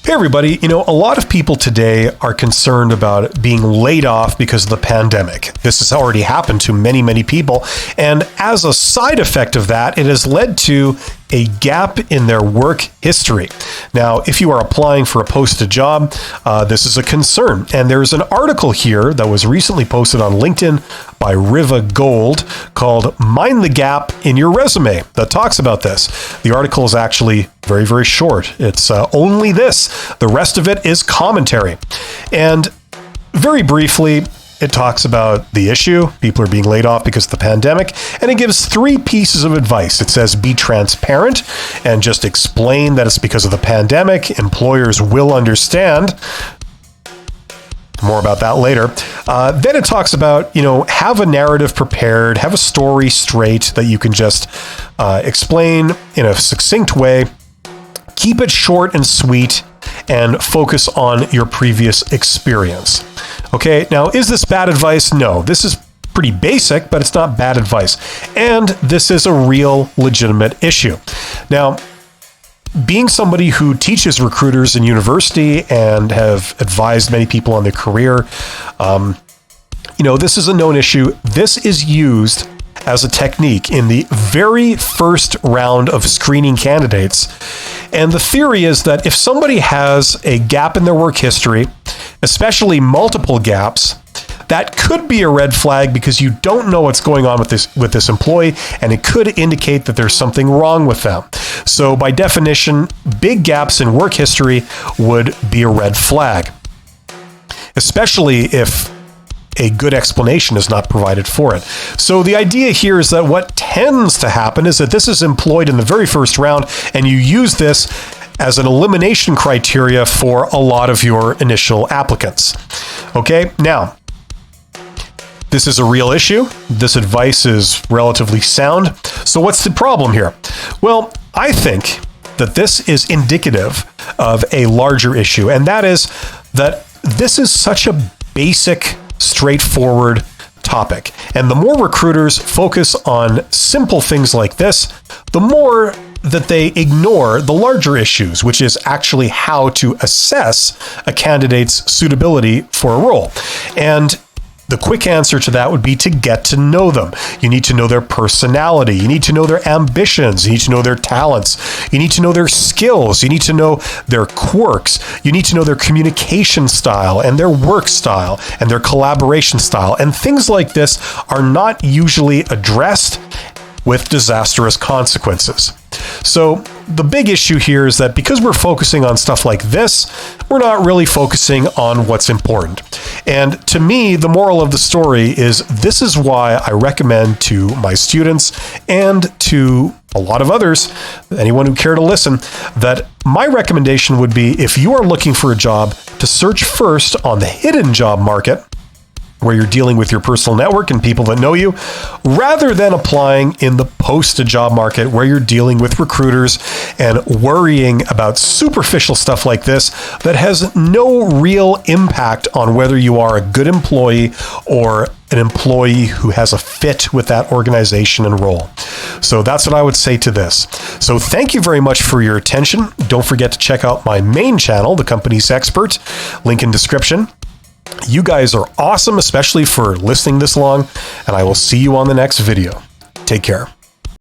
Hey everybody, a lot of people today are concerned about being laid off because of the pandemic. This has already happened to many, many people. And as a side effect of that, it has led to a gap in their work history. Now, if you are applying for a posted job, this is a concern. And there's an article here that was recently posted on LinkedIn by Riva Gold called Mind the Gap in Your Resume that talks about this. The article is actually very, very short. It's only this. The rest of it is commentary. And very briefly, it talks about the issue. People are being laid off because of the pandemic. And it gives 3 pieces of advice. It says, be transparent and just explain that it's because of the pandemic. Employers will understand. More about that later. Then it talks about, have a narrative prepared, have a story straight that you can just explain in a succinct way. Keep it short and sweet and focus on your previous experience. Okay, now is this bad advice? No, this is pretty basic, but it's not bad advice. And this is a real legitimate issue. Now, being somebody who teaches recruiters in university and have advised many people on their career, this is a known issue. This is used as a technique in the very first round of screening candidates. And the theory is that if somebody has a gap in their work history, especially multiple gaps, that could be a red flag because you don't know what's going on with this employee, and it could indicate that there's something wrong with them. So by definition, big gaps in work history would be a red flag, especially if a good explanation is not provided for it. So the idea here is that what tends to happen is that this is employed in the very first round, and you use this as an elimination criteria for a lot of your initial applicants. Okay, now, this is a real issue. This advice is relatively sound. So what's the problem here? Well, I think that this is indicative of a larger issue, and that is that this is such a basic, straightforward topic. And the more recruiters focus on simple things like this, the more that they ignore the larger issues, which is actually how to assess a candidate's suitability for a role. And the quick answer to that would be to get to know them. You need to know their personality. You need to know their ambitions. You need to know their talents. You need to know their skills. You need to know their quirks. You need to know their communication style and their work style and their collaboration style. And things like this are not usually addressed with disastrous consequences. So the big issue here is that because we're focusing on stuff like this, we're not really focusing on what's important. And to me, the moral of the story is this is why I recommend to my students and to a lot of others, anyone who care to listen, that my recommendation would be if you are looking for a job, to search first on the hidden job market, where you're dealing with your personal network and people that know you, rather than applying in the posted job market where you're dealing with recruiters and worrying about superficial stuff like this that has no real impact on whether you are a good employee or an employee who has a fit with that organization and role. So that's what I would say to this. So thank you very much for your attention. Don't forget to check out my main channel, The Company's Expert, link in description. You guys are awesome, especially for listening this long, and I will see you on the next video. Take care.